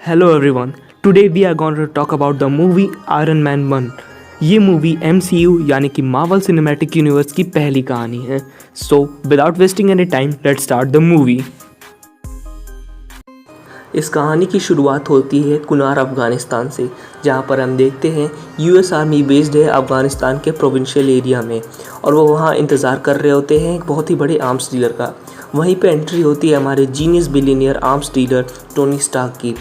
Hello everyone. Today we are going to talk about the movie Iron Man 1. ये movie MCU यानी कि Marvel cinematic universe की पहली कहानी है. So without wasting any time, let's start the movie. इस कहानी की शुरुआत होती है कुनार अफ़गानिस्तान से, जहाँ पर हम देखते हैं US आर्मी बेस्ड है अफ़गानिस्तान के प्रोविंशियल एरिया में और वो वहाँ इंतज़ार कर रहे होते हैं एक बहुत ही बड़े आर्म्स डीलर का. वहीं पे एंट्री होती है हमारे genius billionaire arms dealer Tony Stark की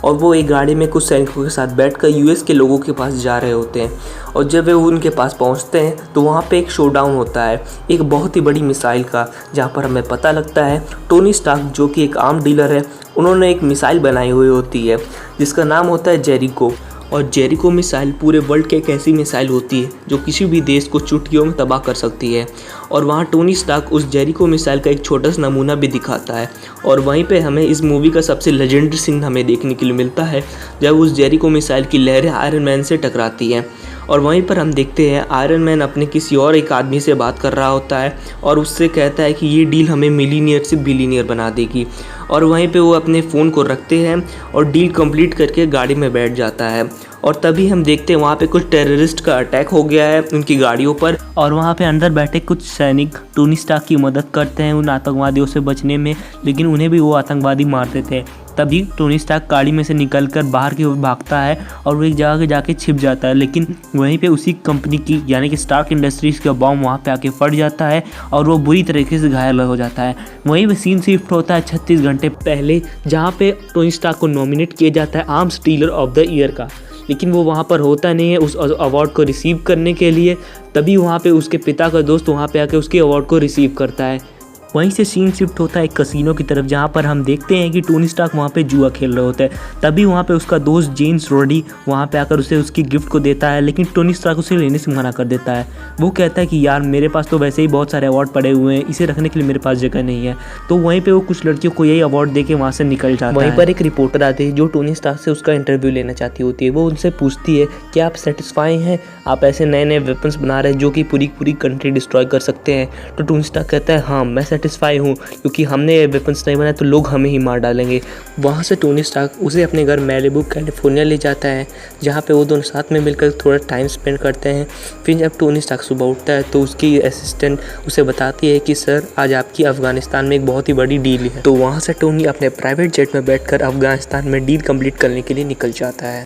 और वो एक गाड़ी में कुछ सैनिकों के साथ बैठकर US के लोगों के पास जा रहे होते हैं. और जब वे उनके पास पहुंचते हैं तो वहाँ पे एक शोडाउन होता है एक बहुत ही बड़ी मिसाइल का, जहाँ पर हमें पता लगता है टोनी स्टार्क जो कि एक आर्म डीलर है, उन्होंने एक मिसाइल बनाई हुई होती है जिसका नाम होता है जेरिको. और जेरिको मिसाइल पूरे वर्ल्ड की एक ऐसी मिसाइल होती है जो किसी भी देश को चुटकियों में तबाह कर सकती है. और वहाँ टोनी स्टार्क उस जेरिको मिसाइल का एक छोटा सा नमूना भी दिखाता है. और वहीं पे हमें इस मूवी का सबसे लेजेंडरी सीन हमें देखने के लिए मिलता है जब उस जेरिको मिसाइल की लहरें आयरन मैन से टकराती हैं. और वहीं पर हम देखते हैं आयरन मैन अपने किसी और एक आदमी से बात कर रहा होता है और उससे कहता है कि ये डील हमें मिलीनियर से बिलीनियर बना देगी. और वहीं पे वो अपने फ़ोन को रखते हैं और डील कंप्लीट करके गाड़ी में बैठ जाता है. और तभी हम देखते हैं वहाँ पे कुछ टेररिस्ट का अटैक हो गया है उनकी गाड़ियों पर और वहाँ पे अंदर बैठे कुछ सैनिक टोनी स्टार्क की मदद करते हैं उन आतंकवादियों से बचने में, लेकिन उन्हें भी वो आतंकवादी मारते थे. तभी टोनी स्टार्क गाड़ी में से निकलकर बाहर की ओर भागता है और वो एक जगह के जाके छिप जाता है. लेकिन वहीं पे उसी कंपनी की यानी कि स्टार्क इंडस्ट्रीज़ का बॉम्ब वहाँ पे आके फट जाता है और वो बुरी तरीके से घायल हो जाता है. वहीं पे सीन शिफ्ट होता है 36 घंटे पहले, जहाँ पे टोनी स्टार्क को नॉमिनेट किया जाता है arms dealer of the year का, लेकिन वो वहाँ पर होता नहीं है उस अवार्ड को रिसीव करने के लिए. तभी वहाँ पे उसके पिता का दोस्त वहाँ पे आके उसके अवार्ड को रिसीव करता है. वहीं से सीन शिफ्ट होता है एक कसिनो की तरफ, जहाँ पर हम देखते हैं कि टोनी स्टार्क वहाँ पे जुआ खेल रहे होते हैं. तभी वहाँ पे उसका दोस्त जेम्स रोडी वहाँ पे आकर उसे उसकी गिफ्ट को देता है, लेकिन टोनी स्टार्क उसे लेने से मना कर देता है. वो कहता है कि यार मेरे पास तो वैसे ही बहुत सारे अवार्ड पड़े हुए हैं, इसे रखने के लिए मेरे पास जगह नहीं है. तो वहीं पर वो कुछ लड़कियों को यही अवार्ड दे के वहाँ से निकल जाता है. वहीं पर एक रिपोर्टर आती है जो टोनी स्टार्क से उसका इंटरव्यू लेना चाहती होती है. वो उनसे पूछती है कि आप सेटिस्फाई हैं, आप ऐसे नए नए वेपन्स बना रहे हैं जो कि पूरी कंट्री डिस्ट्रॉय कर सकते हैं. तो टोनी स्टार्क कहता है हाँ मैं सेटिस्फाई हूँ, क्योंकि हमने ये वेपन्स नहीं बनाए तो लोग हमें ही मार डालेंगे. वहाँ से टोनी स्टार्क उसे अपने घर मैलिबू कैलिफोर्निया ले जाता है, जहाँ पे वो दोनों साथ में मिलकर थोड़ा टाइम स्पेंड करते हैं. फिर जब टोनी स्टार्क सुबह उठता है तो उसकी असिस्टेंट उसे बताती है कि सर आज आपकी अफगानिस्तान में एक बहुत ही बड़ी डील है. तो वहाँ से टोनी अपने प्राइवेट जेट में बैठकर अफगानिस्तान में डील कंप्लीट करने के लिए निकल जाता है.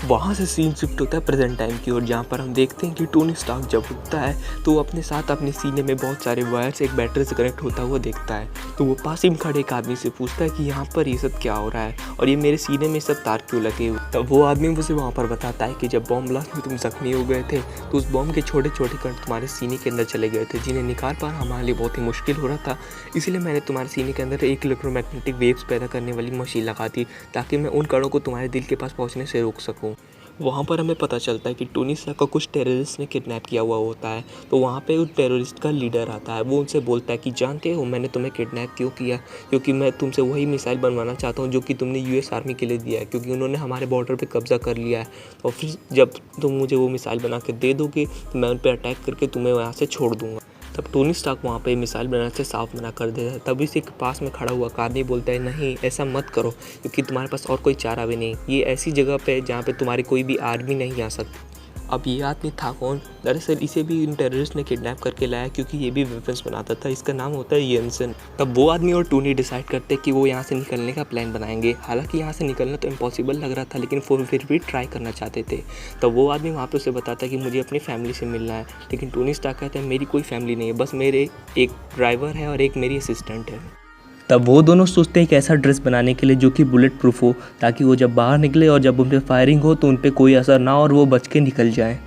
वहाँ से सीन शिफ्ट होता है प्रेजेंट टाइम की ओर, जहाँ पर हम देखते हैं कि टोनी स्टार्क जब उठता है तो वो अपने साथ अपने सीने में बहुत सारे वायर्स एक बैटरी से कनेक्ट होता हुआ देखता है. तो वो पास ही में खड़े एक आदमी से पूछता है कि यहाँ पर ये सब क्या हो रहा है और ये मेरे सीने में सब तार क्यों लगे हुए. तब वो आदमी उसे वहाँ पर बताता है कि जब बॉम्ब ब्लास्ट में तुम जख्मी हो गए थे तो उस बॉम्ब के छोटे छोटे कण तुम्हारे सीने के अंदर चले गए थे, जिन्हें निकाल पाना हमारे लिए बहुत ही मुश्किल हो रहा था. इसलिए मैंने तुम्हारे सीने के अंदर एक इलेक्ट्रोमैग्नेटिक वेव्स पैदा करने वाली मशीन लगा दी ताकि मैं उन कणों को तुम्हारे दिल के पास पहुँचने से रोक सकूँ. वहाँ पर हमें पता चलता है कि टोनी स्टार्क को कुछ टेररिस्ट ने किडनैप किया हुआ होता है. तो वहाँ पे उस टेररिस्ट का लीडर आता है. वो उनसे बोलता है कि जानते हो मैंने तुम्हें किडनैप क्यों किया, क्योंकि मैं तुमसे वही मिसाइल बनवाना चाहता हूँ जो कि तुमने US आर्मी के लिए दिया है, क्योंकि उन्होंने हमारे बॉर्डर पे कब्जा कर लिया है. और फिर जब तुम मुझे वो मिसाइल बना के दे दोगे तो मैं उन पर अटैक करके तुम्हें वहाँ से छोड़ दूँगा. तब टोनी स्टार्क वहाँ पे मिसाइल बनाने से साफ मना कर देता है. तभी से पास में खड़ा हुआ आदमी बोलता है नहीं ऐसा मत करो, क्योंकि तुम्हारे पास और कोई चारा भी नहीं, ये ऐसी जगह पे है जहाँ पे तुम्हारी कोई भी आर्मी नहीं आ सकती. अब ये आदमी था कौन? दरअसल इसे भी इन टेररिस्ट ने किडनैप करके लाया क्योंकि ये भी वेपन्स बनाता था. इसका नाम होता है येंसन. तब वो आदमी और टोनी डिसाइड करते हैं कि वो यहाँ से निकलने का प्लान बनाएंगे. हालांकि यहाँ से निकलना तो इम्पॉसिबल लग रहा था, लेकिन वो फिर भी ट्राई करना चाहते थे. तब वो आदमी वहाँ पे उसे बताता है कि मुझे अपनी फैमिली से मिलना है, लेकिन टोनी स्टार्क कहता है मेरी कोई फैमिली नहीं है, बस मेरे एक ड्राइवर है और एक मेरी असिस्टेंट है. तब वो दोनों सोचते हैं कि ऐसा ड्रेस बनाने के लिए जो कि बुलेट प्रूफ हो, ताकि वो जब बाहर निकले और जब उन पर फायरिंग हो तो उन पर कोई असर ना हो और वो बच के निकल जाए.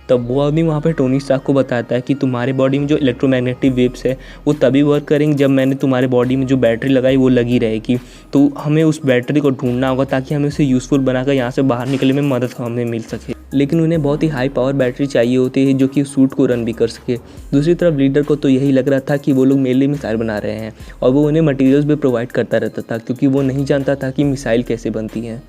तब वो आदमी वहाँ पे टोनी स्टार्क को बताता है कि तुम्हारे बॉडी में जो इलेक्ट्रोमैग्नेटिक वेव्स है वो तभी वर्क करेंगे जब मैंने तुम्हारे बॉडी में जो बैटरी लगाई वो लगी रहेगी. तो हमें उस बैटरी को ढूंढना होगा ताकि हमें उसे यूज़फुल बनाकर यहाँ से बाहर निकलने में मदद हमें मिल सके. लेकिन उन्हें बहुत ही हाई पावर बैटरी चाहिए होती है जो कि सूट को रन भी कर सके. दूसरी तरफ लीडर को तो यही लग रहा था कि वो लोग मेरे लिए मिसाइल बना रहे हैं और वो उन्हें मटेरियल्स भी प्रोवाइड करता रहता था, क्योंकि वो नहीं जानता था कि मिसाइल कैसे बनती हैं.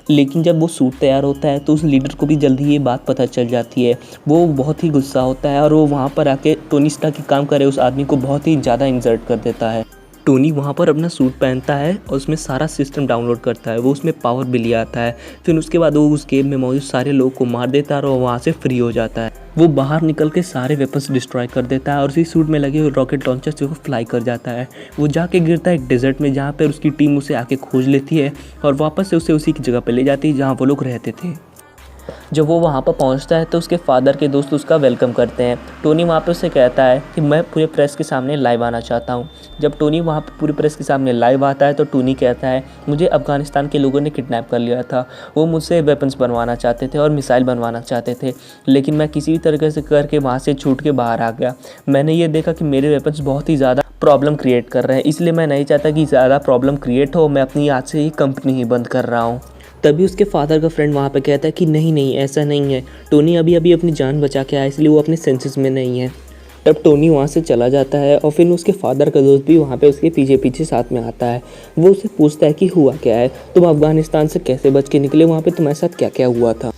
लेकिन जब वो सूट तैयार होता है तो उस लीडर को भी जल्दी ये बात पता चल जाती है. वो बहुत ही गुस्सा होता है और वो वहाँ पर आके टोनी स्टार्क के काम करे उस आदमी को बहुत ही ज़्यादा इंसल्ट कर देता है. टोनी वहाँ पर अपना सूट पहनता है और उसमें सारा सिस्टम डाउनलोड करता है। वो उसमें पावर भी ले आता है। फिर उसके बाद वो उस गेम में मौजूद सारे लोगों को मार देता है और वहाँ से फ्री हो जाता है। वो बाहर निकल के सारे वेपन्स डिस्ट्रॉय कर देता है और उसी सूट में लगे हुए रॉकेट लॉन्चर से वो फ्लाई कर जाता है। वो जाके गिरता है एक डेजर्ट में, जहाँ पर उसकी टीम उसे आके खोज लेती है और वापस से उसे उसी की जगह पर ले जाती है जहाँ वो लोग रहते थे। जब वो वहाँ पर पहुँचता है तो उसके फादर के दोस्त उसका वेलकम करते हैं। टोनी वहाँ पे उससे कहता है कि मैं पूरे प्रेस के सामने लाइव आना चाहता हूँ। जब टोनी वहाँ पे पूरी प्रेस के सामने लाइव आता है तो टोनी कहता है मुझे अफ़गानिस्तान के लोगों ने किडनैप कर लिया था। वो मुझसे वेपन्स बनवाना चाहते थे और मिसाइल बनवाना चाहते थे, लेकिन मैं किसी भी तरीके से करके वहाँ से छूट के बाहर आ गया। मैंने ये देखा कि मेरे वेपन्स बहुत ही ज़्यादा प्रॉब्लम क्रिएट कर रहे हैं, इसलिए मैं नहीं चाहता कि ज़्यादा प्रॉब्लम क्रिएट हो। मैं अपनी आज से ही कंपनी ही बंद कर रहा हूँ। तभी उसके फादर का फ्रेंड वहाँ पे कहता है कि नहीं नहीं, ऐसा नहीं है, टोनी अभी अभी अपनी जान बचा के आया, इसलिए वो अपने सेंसेस में नहीं है। तब टोनी वहाँ से चला जाता है और फिर उसके फादर का दोस्त भी वहाँ पे उसके पीछे पीछे साथ में आता है। वो उससे पूछता है कि हुआ क्या है, तुम अफ़गानिस्तान से कैसे बच के निकले, वहाँ पे तुम्हारे साथ क्या क्या हुआ था।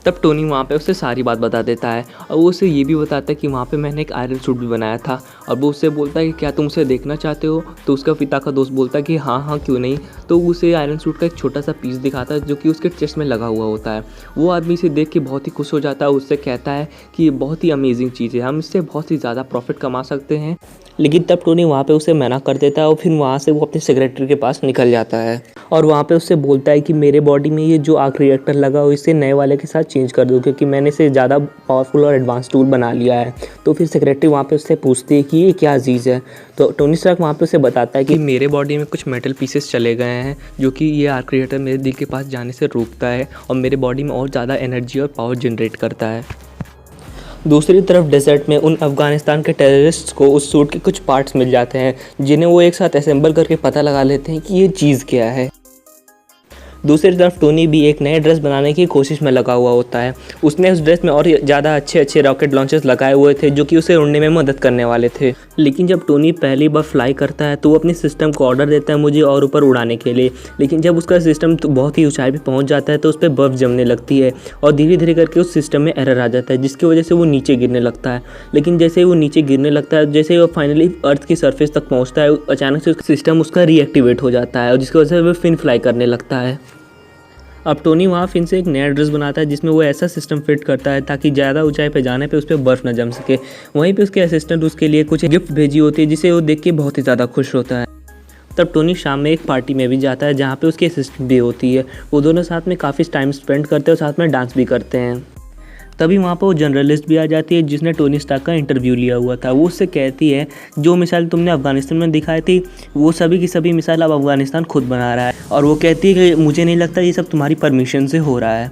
तब टोनी वहाँ पे उससे सारी बात बता देता है और वो उसे ये भी बताता है कि वहाँ पे मैंने एक आयरन सूट भी बनाया था। और वो उससे बोलता है कि क्या तुम उसे देखना चाहते हो। तो उसका पिता का दोस्त बोलता है कि हाँ हाँ क्यों नहीं। तो उसे आयरन सूट का एक छोटा सा पीस दिखाता है जो कि उसके चेस्ट में लगा हुआ होता है। वो आदमी इसे देख के बहुत ही खुश हो जाता है। उससे कहता है कि ये बहुत ही अमेजिंग चीज़ है, हम इससे बहुत ही ज़्यादा प्रॉफिट कमा सकते हैं। लेकिन तब टोनी वहाँ पे उसे मना कर देता है और फिर वहाँ से वो अपने सेक्रेटरी के पास निकल जाता है और वहाँ पे उससे बोलता है कि मेरे बॉडी में ये जो आर्क रिएक्टर लगा हो इसे नए वाले के साथ चेंज कर दो, क्योंकि मैंने इसे ज़्यादा पावरफुल और एडवांस टूल बना लिया है। तो फिर सेक्रेटरी वहाँ पे उससे पूछती है कि ये क्या चीज़ है। तो टोनी स्टार्क वहाँ पे उसे बताता है कि मेरे बॉडी में कुछ मेटल पीसेस चले गए हैं जो कि ये आर्क रिएक्टर मेरे दिल के पास जाने से रोकता है और मेरे बॉडी में और ज़्यादा एनर्जी और पावर जनरेट करता है। दूसरी तरफ डेजर्ट में उन अफ़गानिस्तान के टेररिस्ट्स को उस सूट के कुछ पार्ट्स मिल जाते हैं, जिन्हें वो एक साथ असेंबल करके पता लगा लेते हैं कि ये चीज़ क्या है। दूसरी तरफ टोनी भी एक नए ड्रेस बनाने की कोशिश में लगा हुआ होता है। उसने उस ड्रेस में और ज़्यादा अच्छे अच्छे रॉकेट लॉन्चर्स लगाए हुए थे जो कि उसे उड़ने में मदद करने वाले थे। लेकिन जब टोनी पहली बार फ्लाई करता है तो वो अपने सिस्टम को ऑर्डर देता है मुझे और ऊपर उड़ाने के लिए। लेकिन जब उसका सिस्टम तो बहुत ही ऊंचाई पे पहुंच जाता है तो उस पर बर्फ़ जमने लगती है और धीरे धीरे करके उस सिस्टम में एरर आ जाता है, जिसकी वजह से वो नीचे गिरने लगता है। लेकिन जैसे ही वो नीचे गिरने लगता है, जैसे ही वो फाइनली अर्थ की सरफेस तक पहुँचता है, अचानक से सिस्टम उसका रीएक्टिवेट हो जाता है और जिसकी वजह से वो फिर फ्लाई करने लगता है। अब टोनी वहाँ फिर से एक नया ड्रेस बनाता है जिसमें वो ऐसा सिस्टम फिट करता है ताकि ज़्यादा ऊंचाई पे जाने पे उस पर बर्फ़ न जम सके। वहीं पे उसके असिस्टेंट उसके लिए कुछ गिफ्ट भेजी होती है जिसे वो देख के बहुत ही ज़्यादा खुश होता है। तब टोनी शाम में एक पार्टी में भी जाता है जहाँ पे उसकी असिस्टेंट भी होती है। वो दोनों साथ में काफ़ी टाइम स्पेंड करते हैं और साथ में डांस भी करते हैं। तभी वहाँ पर वो जर्नलिस्ट भी आ जाती है जिसने टोनी स्टार्क का इंटरव्यू लिया हुआ था। वो उससे कहती है जो मिसाइल तुमने अफ़गानिस्तान में दिखाई थी वो सभी की सभी मिसाइल अब अफ़गानिस्तान खुद बना रहा है, और वो कहती है कि मुझे नहीं लगता ये सब तुम्हारी परमिशन से हो रहा है।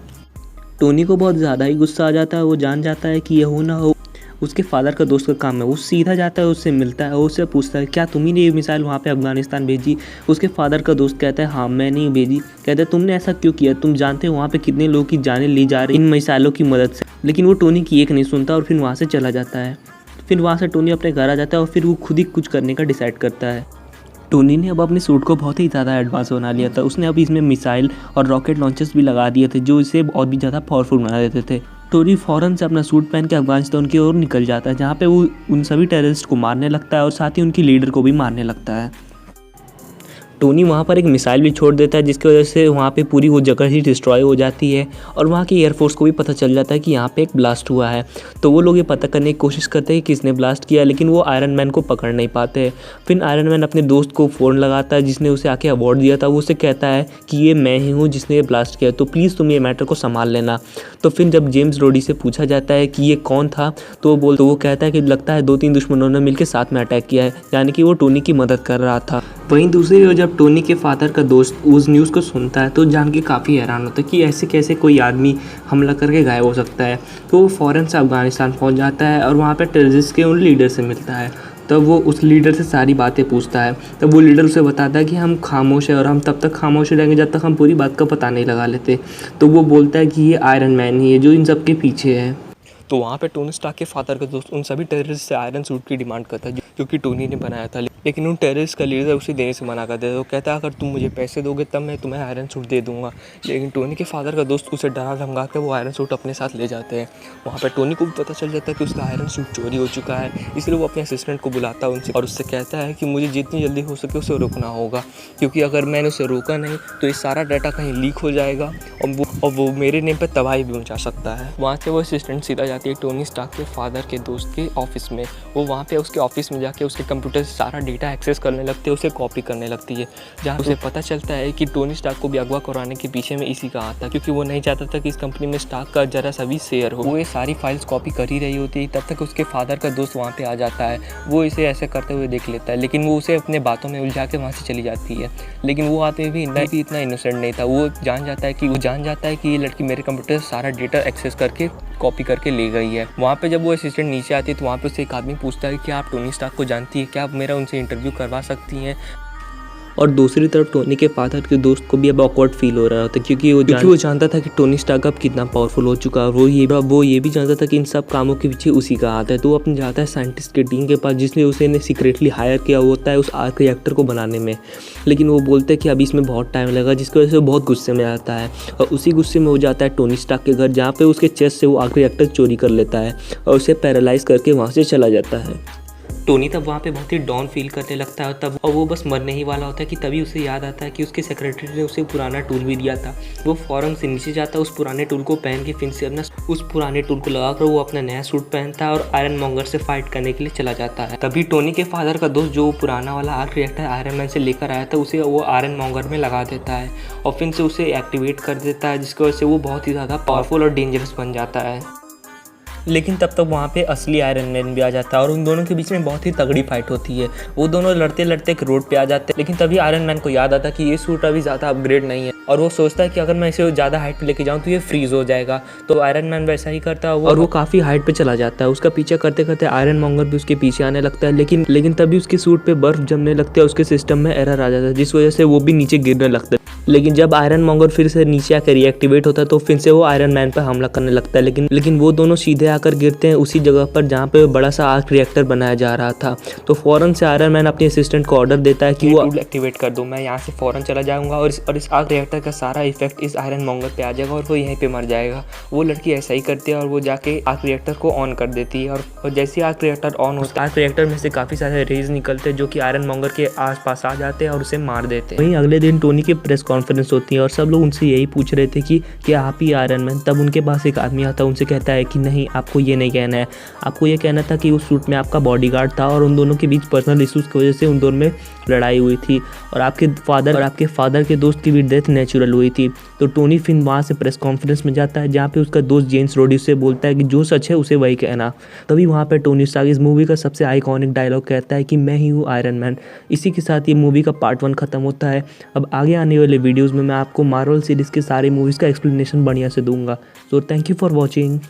टोनी को बहुत ज़्यादा ही गुस्सा आ जाता है। वो जान जाता है कि ये हो ना हो उसके फादर का दोस्त का काम है। वो सीधा जाता है, उससे मिलता है और उससे पूछता है क्या तुम ही ने ये मिसाइल वहाँ पे अफ़गानिस्तान भेजी। उसके फादर का दोस्त कहता है हाँ मैंने ही भेजी। कहता है तुमने ऐसा क्यों किया, तुम जानते हो वहाँ पे कितने लोगों की जानें ली जा रही इन मिसाइलों की मदद से। लेकिन वो टोनी की एक नहीं सुनता और फिर वहाँ से चला जाता है। फिर वहाँ से टोनी अपने घर आ जाता है और फिर वो खुद ही कुछ करने का डिसाइड करता है। टोनी ने अब अपने सूट को बहुत ही ज़्यादा एडवांस बना लिया था। उसने अब इसमें मिसाइल और रॉकेट लॉन्चर्स भी लगा दिए थे जो इसे और भी ज़्यादा पावरफुल बना देते थे। टोनी फ़ौरन से अपना सूट पहन के अफ़गानिस्तान की ओर निकल जाता है, जहाँ पे वो उन सभी टेररिस्ट को मारने लगता है और साथ ही उनकी लीडर को भी मारने लगता है। टोनी वहाँ पर एक मिसाइल भी छोड़ देता है जिसकी वजह से वहाँ पे पूरी वो जगह ही डिस्ट्रॉय हो जाती है और वहाँ की एयरफोर्स को भी पता चल जाता है कि यहाँ पे एक ब्लास्ट हुआ है। तो वो लोग ये पता करने की कोशिश करते हैं कि किसने ब्लास्ट किया, लेकिन वो आयरन मैन को पकड़ नहीं पाते। फिर आयरन मैन अपने दोस्त को फ़ोन लगाता है जिसने उसे आके अवार्ड दिया था। वो उसे कहता है कि ये मैं ही हूँ जिसने ये ब्लास्ट किया, तो प्लीज़ तुम ये मैटर को संभाल लेना। तो फिर जब जेम्स रोडी से पूछा जाता है कि ये कौन था तो वो कहता है कि लगता है 2-3 दुश्मनों ने मिलकर साथ में अटैक किया है, यानी कि वो टोनी की मदद कर रहा था। वहीं दूसरी ओर जब टोनी के फादर का दोस्त उस न्यूज़ को सुनता है तो जान के काफ़ी हैरान होता है कि ऐसे कैसे कोई आदमी हमला करके गायब हो सकता है। तो वो फ़ौरन से अफ़गानिस्तान पहुंच जाता है और वहाँ पर टेररिस्ट के उन लीडर से मिलता है। तब वो उस लीडर से सारी बातें पूछता है। तब वो लीडर उसे बताता है कि हम खामोश हैं और हम तब तक खामोश रहेंगे जब तक हम पूरी बात का पता नहीं लगा लेते। तो वो बोलता है कि ये आयरन मैन ही है जो इन सब के पीछे है। तो वहाँ पे टोनी स्टार्क के फादर का दोस्त उन सभी टेररिस्ट से आयरन सूट की डिमांड करता है जो कि टोनी ने बनाया था, लेकिन उन टेररिस्ट का लीडर उसे देने से मना कर देता है। वो कहता है अगर तुम मुझे पैसे दोगे तब मैं तुम्हें आयरन सूट दे दूंगा, लेकिन टोनी के फादर का दोस्त उसे डरा धमका कर वो आयरन सूट अपने साथ ले जाते हैं। वहाँ पर टोनी को भी पता चल जाता है कि उसका आयरन सूट चोरी हो चुका है, इसलिए वो अपने असिस्टेंट को बुलाता है उनसे और उससे कहता है कि मुझे जितनी जल्दी हो सके उसे रोकना होगा, क्योंकि अगर मैंने उसे रोका नहीं तो ये सारा डाटा कहीं लीक हो जाएगा और वो मेरे नेम पर तबाही भी मचा सकता है। वहाँ से वो असिस्टेंट सीधा जाती है टोनी स्टार्क के फादर के दोस्त के ऑफिस में। वो वहाँ पे उसके ऑफिस में जाके उसके कंप्यूटर से सारा डेटा एक्सेस करने लगती है, उसे कॉपी करने लगती है, जहाँ उसे पता चलता है कि टोनी स्टार्क को भी अगवा कराने के पीछे में इसी का हाथ था, क्योंकि वो नहीं चाहता था कि इस कंपनी में स्टार्क का जरा सा भी शेयर हो। वो ये सारी फाइल्स कॉपी कर ही रही होती है, तब तक उसके फादर का दोस्त वहाँ पे आ जाता है। वो इसे ऐसे करते हुए देख लेता है, लेकिन वो उसे अपने बातों में उलझा के वहाँ से चली जाती है। लेकिन वो आते भी इतना इनोसेंट नहीं था। वो जान जाता है कि ये लड़की मेरे कंप्यूटर से सारा डेटा एक्सेस करके कॉपी करके ले गई है। वहाँ पे जब वो असिस्टेंट नीचे आती है तो वहाँ पे उससे एक आदमी पूछता है कि आप टोनी स्टार्क को जानती है क्या, आप मेरा उनसे इंटरव्यू करवा सकती हैं। और दूसरी तरफ टोनी के फादर के दोस्त को भी अब ऑकवर्ड फील हो रहा होता है, क्योंकि वो जानता था कि टोनी स्टार्क अब कितना पावरफुल हो चुका है। वो ये भी जानता था कि इन सब कामों के पीछे उसी का हाथ है। तो वो अपने जाता है साइंटिस्ट की टीम के पास, जिसने उसे सीक्रेटली हायर किया होता है उस आर्क रिएक्टर को बनाने में। लेकिन वो बोलते हैं कि अभी इसमें बहुत टाइम लगा, जिसकी वजह से वो बहुत गुस्से में आता है और उसी गुस्से में वो जाता है टोनी स्टार्क के घर, जहाँ पे उसके चेस्ट से वो आर्क रिएक्टर चोरी कर लेता है और उसे पैरालाइज करके वहाँ से चला जाता है। टोनी तब वहाँ पे बहुत ही डाउन फील करने लगता है तब, और वो बस मरने ही वाला होता है कि तभी उसे याद आता है कि उसके सेक्रेटरी ने उसे पुराना टूल भी दिया था। वो फौरन से नीचे जाता है, उस पुराने टूल को पहन के फिर से अपना उस पुराने टूल को लगाकर वो अपना नया सूट पहनता है और आयरन मॉन्गर से फाइट करने के लिए चला जाता है। तभी टोनी के फादर का दोस्त जो पुराना वाला आर्क रिएक्टर आयरन मैन से लेकर आया था उसे वो आयरन मॉन्गर में लगा देता है और फिर से उसे एक्टिवेट कर देता है, जिसकी वजह से वो बहुत ही ज़्यादा पावरफुल और डेंजरस बन जाता है। लेकिन तब तक वहाँ पे असली आयरन मैन भी आ जाता है और उन दोनों के बीच में बहुत ही तगड़ी फाइट होती है। वो दोनों लड़ते लड़ते एक रोड पे आ जाते हैं, लेकिन तभी आयरन मैन को याद आता है कि ये सूट अभी ज़्यादा अपग्रेड नहीं है और वो सोचता है कि अगर मैं इसे ज़्यादा हाइट पे लेके जाऊँ तो ये फ्रीज हो जाएगा। तो आयरन मैन वैसा ही करता है और वो काफ़ी हाइट पे चला जाता है। उसका पीछा करते करते आयरन मॉन्गर भी उसके पीछे आने लगता है, लेकिन तभी उसके सूट पे बर्फ जमने लगती है, उसके सिस्टम में एरर आ जाता है, जिस वजह से वो भी नीचे गिरने लगता है। लेकिन जब आयरन मॉन्गर फिर से नीचे आकर रिएक्टिवेट होता है तो फिर से वो आयरन मैन पर हमला करने लगता है, लेकिन वो दोनों सीधे आकर गिरते हैं उसी जगह पर जहाँ पे बड़ा सा आर्क रिएक्टर बनाया जा रहा था। तो फौरन से आयरन मैन अपने असिस्टेंट को ऑर्डर देता है कि वो टूल एक्टिवेट कर दो, मैं यहाँ से फौरन चला जाऊँगा और इस आर्क रिएक्टर का सारा इफेक्ट इस आयरन मॉन्गर पे आ जाएगा और वो यहीं पे मर जाएगा। वो लड़की ऐसा ही करती है और वो जाके आर्क रिएक्टर को ऑन कर देती है और जैसे ही आर्क रिएक्टर ऑन होता है आर्क रिएक्टर में से काफ़ी सारे रेज निकलते हैं जो कि आयरन मॉन्गर के आसपास आ जाते हैं और उसे मार देते हैं। वहीं अगले दिन टोनी की प्रेस कॉन्फ्रेंस होती है और सब लोग उनसे यही पूछ रहे थे कि क्या आप ही आयरन मैन। तब उनके पास एक आदमी आता है, उनसे कहता है कि नहीं, आपको ये नहीं कहना है, आपको ये कहना था कि उस सूट में आपका बॉडीगार्ड था और उन दोनों के बीच पर्सनल इश्यूज की वजह से उन दोनों में लड़ाई हुई थी और आपके फादर के दोस्त की भी डेथ नेचुरल हुई थी। तो टोनी फिर वहाँ से प्रेस कॉन्फ्रेंस में जाता है जहाँ पे उसका दोस्त जेम्स रोडी से बोलता है कि जो सच है उसे वही कहना। तभी वहाँ पे टोनी स्टार्क इस मूवी का सबसे आइकॉनिक डायलॉग कहता है कि मैं ही हूँ आयरन मैन। इसी के साथ ये मूवी का पार्ट 1 खत्म होता है। अब आगे आने वाले वीडियोज़ में मैं आपको मार्वल सीरीज़ के सारे मूवीज़ का एक्सप्लेनेशन बढ़िया से दूंगा। So thank you for watching.